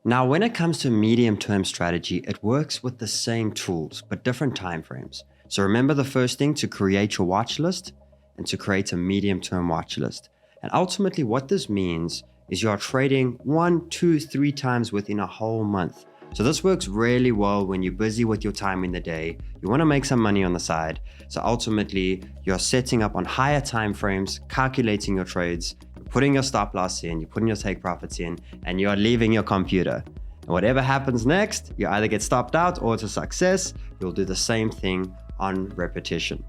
Now, when it comes to medium-term strategy, it works with the same tools, but different timeframes. So remember the first thing, to create your watch list and to create a medium-term watch list. And ultimately what this means is you are trading 1, 2, 3 times within a whole month. So this works really well when you're busy with your time in the day, you want to make some money on the side. So ultimately you're setting up on higher time frames, calculating your trades, you're putting your stop loss in, you're putting your take profits in, and you're leaving your computer. And whatever happens next, you either get stopped out or it's a success. You'll do the same thing on repetition.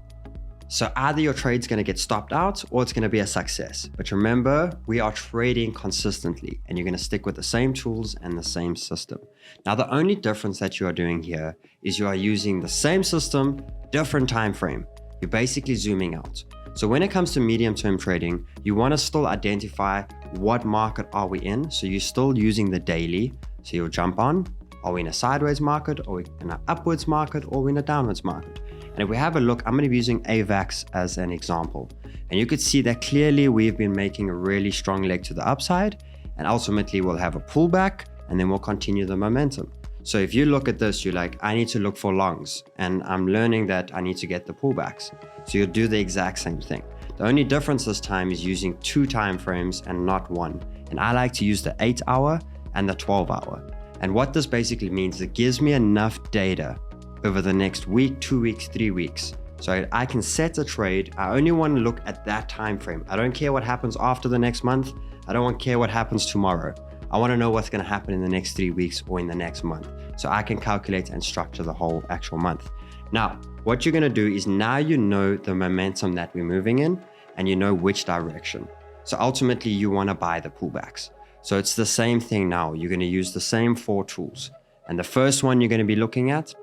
So either your trade's going to get stopped out or it's going to be a success. But remember, we are trading consistently and you're going to stick with the same tools and the same system. Now, the only difference that you are doing here is you are using the same system, different time frame. You're basically zooming out. So when it comes to medium-term trading, you want to still identify what market are we in. So you're still using the daily. So you'll jump on, are we in a sideways market, or in an upwards market, or in a downwards market? And if we have a look, I'm going to be using AVAX as an example. And you could see that clearly we've been making a really strong leg to the upside, and ultimately we'll have a pullback and then we'll continue the momentum. So if you look at this, you're like, I need to look for longs, and I'm learning that I need to get the pullbacks. So you'll do the exact same thing. The only difference this time is using 2 time frames and not 1. And I like to use the 8-hour and the 12-hour. And what this basically means is it gives me enough data over the next week, 2 weeks, 3 weeks. So I can set a trade. I only want to look at that time frame. I don't care what happens after the next month. I don't care what happens tomorrow. I want to know what's going to happen in the next 3 weeks or in the next month. So I can calculate and structure the whole actual month. Now, what you're going to do is now you know the momentum that we're moving in and you know which direction. So ultimately you want to buy the pullbacks. So it's the same thing now. You're going to use the same 4 tools. And the first one you're going to be looking at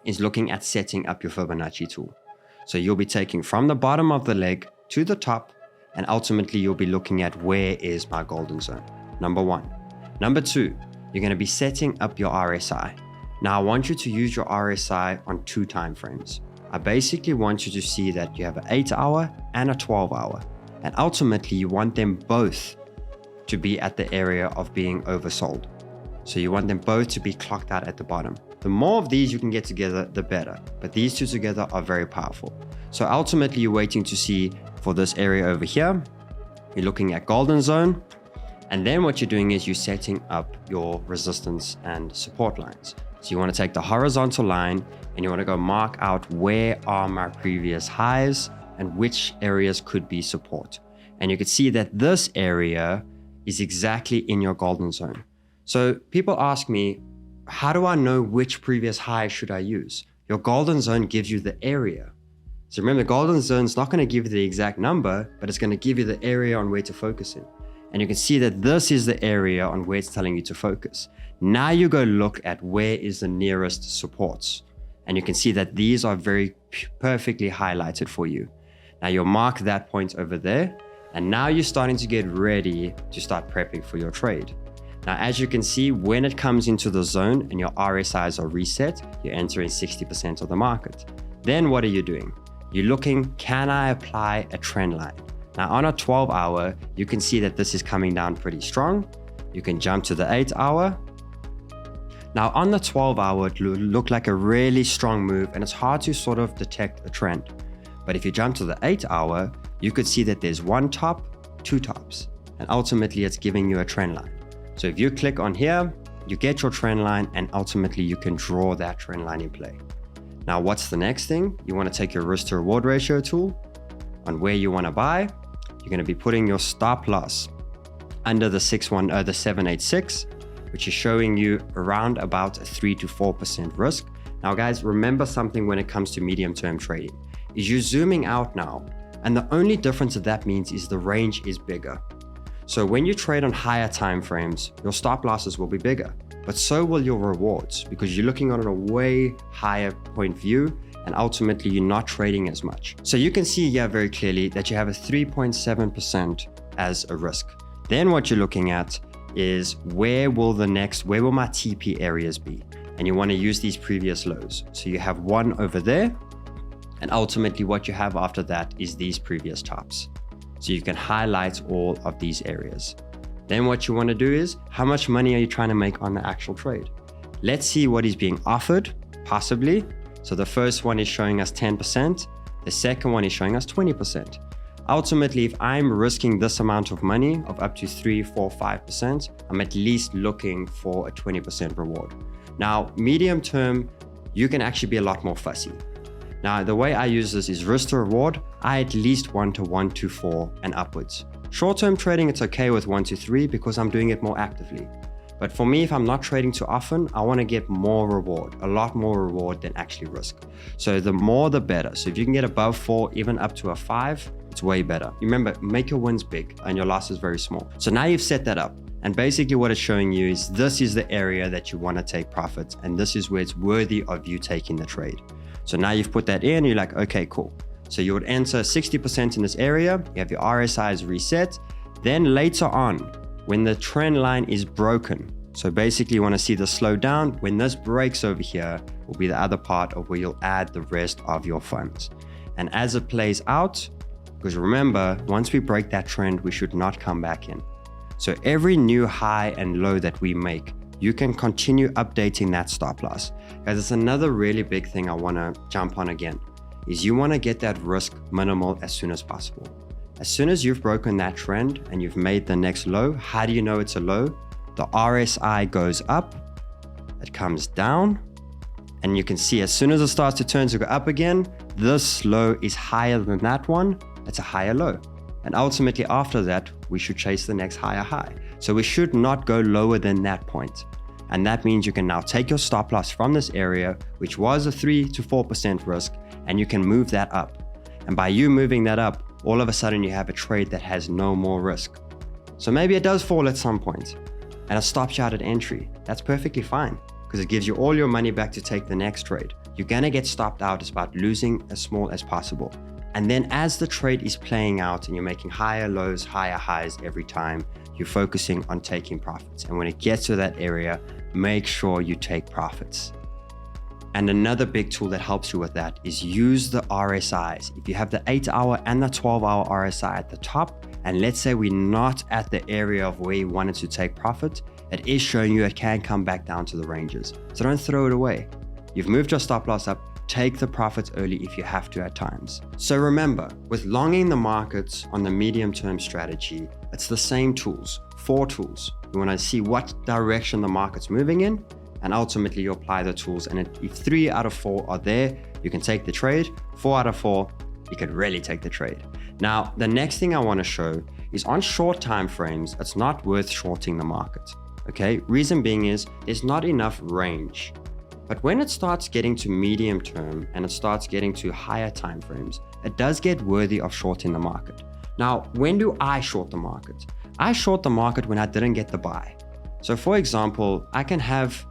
is looking at setting up your Fibonacci tool. So you'll be taking from the bottom of the leg to the top, and ultimately you'll be looking at where is my golden zone, number 1. Number 2, you're going to be setting up your RSI. Now I want you to use your RSI on 2 time frames. I basically want you to see that you have an 8-hour and a 12-hour, and ultimately you want them both to be at the area of being oversold. So you want them both to be clocked out at the bottom. The more of these you can get together, the better. But these 2 together are very powerful. So ultimately you're waiting to see for this area over here. You're looking at golden zone. And then what you're doing is you're setting up your resistance and support lines. So you want to take the horizontal line and you want to go mark out where are my previous highs and which areas could be support. And you can see that this area is exactly in your golden zone. So people ask me, how do I know which previous high should I use? Your golden zone gives you the area. So remember, the golden zone is not going to give you the exact number, but it's going to give you the area on where to focus in. And you can see that this is the area on where it's telling you to focus. Now you go look at where is the nearest supports. And you can see that these are very perfectly highlighted for you. Now you'll mark that point over there. And now you're starting to get ready to start prepping for your trade. Now, as you can see, when it comes into the zone and your RSIs are reset, you're entering 60% of the market. Then what are you doing? You're looking, can I apply a trend line? Now on a 12-hour, you can see that this is coming down pretty strong. You can jump to the 8-hour. Now on the 12-hour, it looked like a really strong move and it's hard to sort of detect a trend. But if you jump to the 8-hour, you could see that there's 1 top, 2 tops, and ultimately it's giving you a trend line. So if you click on here, you get your trend line and ultimately you can draw that trend line in play. Now, what's the next thing? You want to take your risk to reward ratio tool on where you want to buy. You're going to be putting your stop loss under the 786, which is showing you around about a 3 to 4% risk. Now, guys, remember something when it comes to medium-term trading is you're zooming out now. And the only difference that means is the range is bigger. So when you trade on higher time frames, your stop losses will be bigger, but so will your rewards because you're looking on a way higher point view and ultimately you're not trading as much. So you can see here very clearly that you have a 3.7% as a risk. Then what you're looking at is where will my TP areas be? And you want to use these previous lows. So you have 1 over there. And ultimately what you have after that is these previous tops. So you can highlight all of these areas. Then what you want to do is, how much money are you trying to make on the actual trade? Let's see what is being offered, possibly. So the first one is showing us 10%. The second one is showing us 20%. Ultimately, if I'm risking this amount of money of up to 3, 4, 5%, I'm at least looking for a 20% reward. Now, medium term, you can actually be a lot more fussy. Now, the way I use this is risk to reward. I at least want to 1 to 4 and upwards. Short-term trading, it's okay with 1 to 3 because I'm doing it more actively. But for me, if I'm not trading too often, I want to get more reward, a lot more reward than actually risk. So the more, the better. So if you can get above 4, even up to a 5, it's way better. Remember, make your wins big and your losses very small. So now you've set that up. And basically what it's showing you is this is the area that you want to take profits. And this is where it's worthy of you taking the trade. So now you've put that in, you're like, okay, cool. So you would enter 60% in this area. You have your RSIs reset. Then later on, when the trend line is broken, so basically you want to see this slow down. When this breaks over here, will be the other part of where you'll add the rest of your funds. And as it plays out, because remember, once we break that trend, we should not come back in. So every new high and low that we make, you can continue updating that stop loss. Guys, it's another really big thing I want to jump on again, is you want to get that risk minimal as soon as possible. As soon as you've broken that trend and you've made the next low, how do you know it's a low? The RSI goes up, it comes down, and you can see as soon as it starts to turn to go up again, this low is higher than that one, it's a higher low. And ultimately after that, we should chase the next higher high. So we should not go lower than that point. And that means you can now take your stop loss from this area, which was a 3 to 4% risk, and you can move that up. And by you moving that up, all of a sudden you have a trade that has no more risk. So maybe it does fall at some point and it stops you out at entry. That's perfectly fine because it gives you all your money back to take the next trade. You're gonna get stopped out. It's about losing as small as possible. And then as the trade is playing out and you're making higher lows, higher highs every time, you're focusing on taking profits. And when it gets to that area, make sure you take profits. And another big tool that helps you with that is use the RSIs. If you have the 8-hour and the 12-hour RSI at the top, and let's say we're not at the area of where you wanted to take profit, it is showing you it can come back down to the ranges. So don't throw it away. You've moved your stop loss up, take the profits early if you have to at times. So remember, with longing the markets on the medium-term strategy, it's the same tools, 4 tools. You want to see what direction the market's moving in, and ultimately you apply the tools. And if 3 out of 4 are there, you can take the trade. 4 out of 4, you can really take the trade. Now, the next thing I want to show is on short time frames, it's not worth shorting the market. Okay, reason being is there's not enough range. But when it starts getting to medium term and it starts getting to higher time frames, it does get worthy of shorting the market. Now, when do I short the market? I short the market when I didn't get the buy. So for example, I can have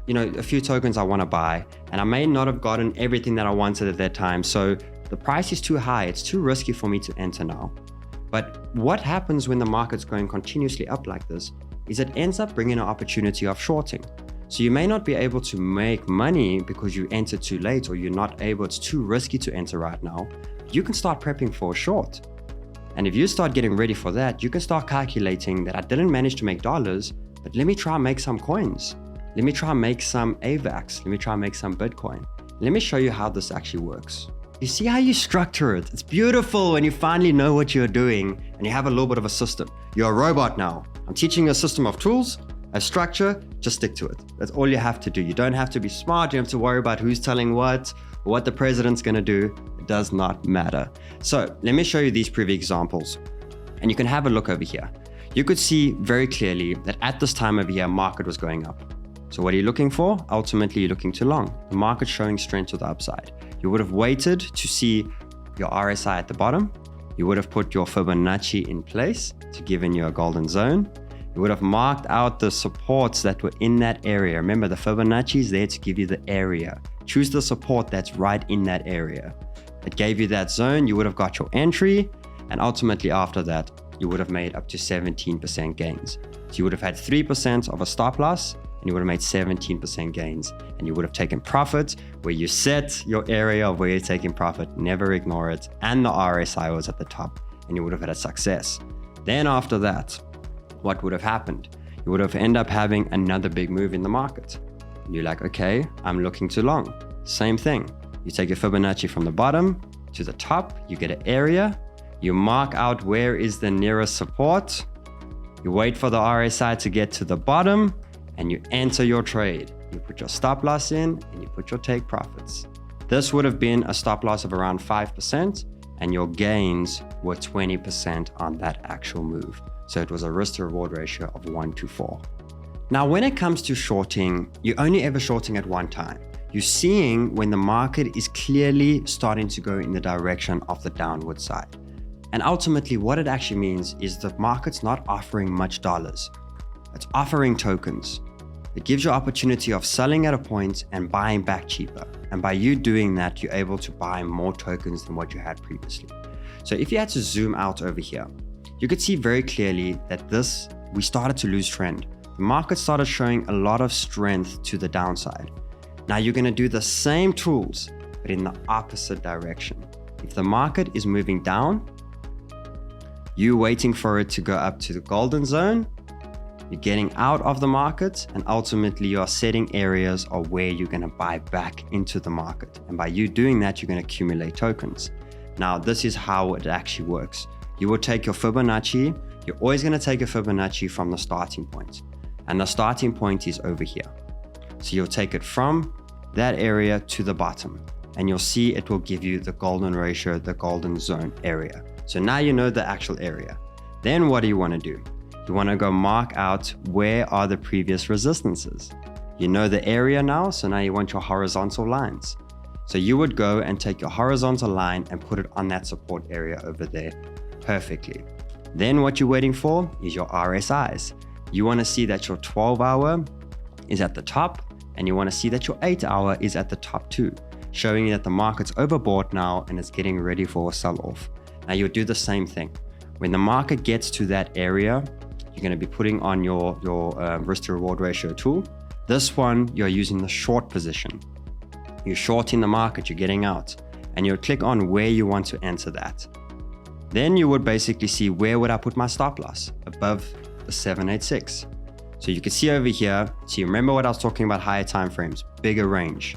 a few tokens I want to buy, and I may not have gotten everything that I wanted at that time. So the price is too high. It's too risky for me to enter now. But what happens when the market's going continuously up like this is it ends up bringing an opportunity of shorting. So you may not be able to make money because you entered too late, or you're not able, it's too risky to enter right now. You can start prepping for a short. And if you start getting ready for that, you can start calculating that I didn't manage to make dollars, but let me try and make some coins. Let me try and make some AVAX. Let me try and make some Bitcoin. Let me show you how this actually works. You see how you structure it? It's beautiful when you finally know what you're doing and you have a little bit of a system. You're a robot now. I'm teaching you a system of tools, a structure, just stick to it. That's all you have to do. You don't have to be smart. You don't have to worry about who's telling what, or what the president's gonna do. It does not matter. So let me show you these previous examples and you can have a look over here. You could see very clearly that at this time over here, market was going up. So what are you looking for? Ultimately, you're looking to long. The market's showing strength to the upside. You would have waited to see your RSI at the bottom. You would have put your Fibonacci in place to give in your golden zone. You would have marked out the supports that were in that area. Remember, the Fibonacci is there to give you the area. Choose the support that's right in that area. It gave you that zone. You would have got your entry. And ultimately after that, you would have made up to 17% gains. So you would have had 3% of a stop loss, and you would have made 17% gains, and you would have taken profit where you set your area of where you're taking profit, never ignore it, and the RSI was at the top, and you would have had a success. Then after that, what would have happened? You would have ended up having another big move in the market. You're like, okay, I'm looking too long. Same thing. You take your Fibonacci from the bottom to the top, you get an area, you mark out where is the nearest support, you wait for the RSI to get to the bottom, and you enter your trade. You put your stop loss in and you put your take profits. This would have been a stop loss of around 5%, and your gains were 20% on that actual move. So it was a risk to reward ratio of 1-4. Now, when it comes to shorting, you're only ever shorting at one time. You're seeing when the market is clearly starting to go in the direction of the downward side. And ultimately, what it actually means is the market's not offering much dollars. It's offering tokens. It gives you opportunity of selling at a point and buying back cheaper. And by you doing that, you're able to buy more tokens than what you had previously. So if you had to zoom out over here, you could see very clearly that we started to lose trend. The market started showing a lot of strength to the downside. Now you're going to do the same tools, but in the opposite direction. If the market is moving down, you're waiting for it to go up to the golden zone. You're getting out of the market, and ultimately you are setting areas of where you're going to buy back into the market. And by you doing that, you're going to accumulate tokens. Now, this is how it actually works. You will take your Fibonacci. You're always going to take a Fibonacci from the starting point. And the starting point is over here. So you'll take it from that area to the bottom. And you'll see it will give you the golden ratio, the golden zone area. So now you know the actual area. Then what do you want to do? You want to go mark out where are the previous resistances. You know the area now, so now you want your horizontal lines. So you would go and take your horizontal line and put it on that support area over there perfectly. Then what you're waiting for is your RSIs. You want to see that your 12-hour is at the top, and you want to see that your 8-hour is at the top too, showing you that the market's overbought now and it's getting ready for a sell-off. Now you'll do the same thing. When the market gets to that area, you're going to be putting on your risk to reward ratio tool. This one, you're using the short position. You're shorting the market, you're getting out, and you'll click on where you want to enter that. Then you would basically see where would I put my stop loss above the 786. So you can see over here, so you remember what I was talking about, higher time frames, bigger range.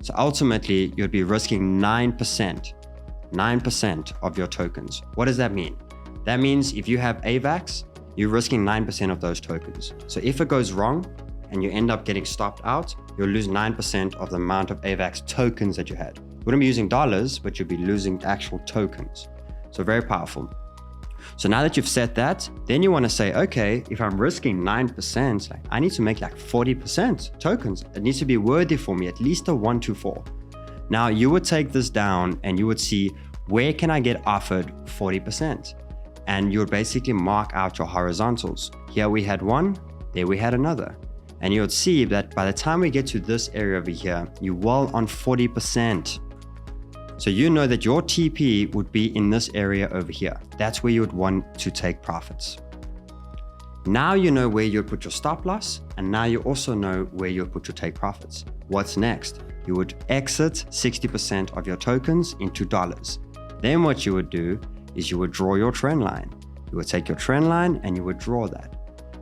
So ultimately, you'd be risking 9% of your tokens. What does that mean? That means if you have AVAX, you're risking 9% of those tokens. So if it goes wrong and you end up getting stopped out, you'll lose 9% of the amount of AVAX tokens that you had. You wouldn't be using dollars, but you'll be losing actual tokens. So very powerful. So now that you've set that, then you want to say, okay, if I'm risking 9%, I need to make like 40% tokens. It needs to be worthy for me, at least a 1-4. Now you would take this down and you would see where can I get offered 40%? And you would basically mark out your horizontals. Here we had one, there we had another. And you would see that by the time we get to this area over here, you're well on 40%. So you know that your TP would be in this area over here. That's where you would want to take profits. Now you know where you'd put your stop loss, and now you also know where you'll put your take profits. What's next? You would exit 60% of your tokens into dollars. Then what you would do is you would draw your trend line. You would take your trend line and you would draw that.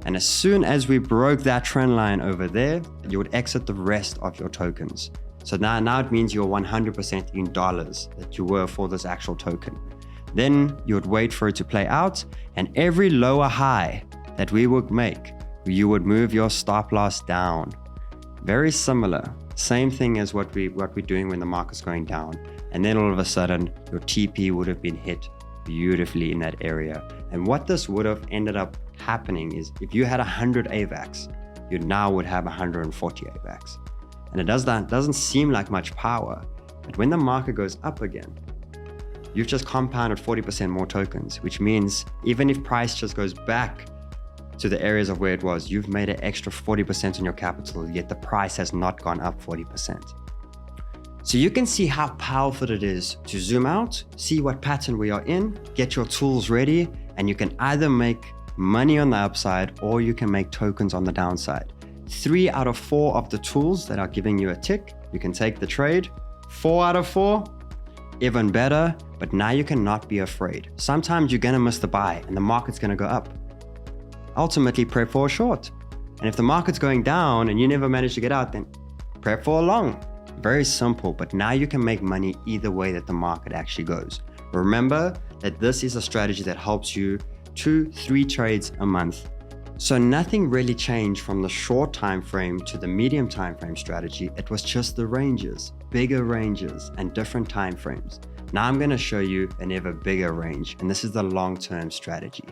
And as soon as we broke that trend line over there, you would exit the rest of your tokens. So now it means you're 100% in dollars that you were for this actual token. Then you would wait for it to play out, and every lower high that we would make, you would move your stop loss down. Very similar, same thing as what we're doing when the market's going down. And then all of a sudden, your TP would have been hit beautifully in that area. And what this would have ended up happening is if you had 100 AVAX, you now would have 140 AVAX. And it doesn't seem like much power, but when the market goes up again, you've just compounded 40% more tokens, which means even if price just goes back to the areas of where it was, you've made an extra 40% on your capital, yet the price has not gone up 40%. So you can see how powerful it is to zoom out, see what pattern we are in, get your tools ready, and you can either make money on the upside or you can make tokens on the downside. 3 out of 4 of the tools that are giving you a tick, you can take the trade. 4 out of 4, even better, but now you cannot be afraid. Sometimes you're gonna miss the buy and the market's gonna go up. ultimately prep for a short. And if the market's going down and you never manage to get out, then prep for a long. Very simple, but now you can make money either way that the market actually goes. Remember that this is a strategy that helps you 2-3 trades a month. So nothing really changed from the short time frame to the medium time frame strategy. It was just the ranges, bigger ranges and different time frames. Now I'm going to show you an ever bigger range, and this is the long-term strategy.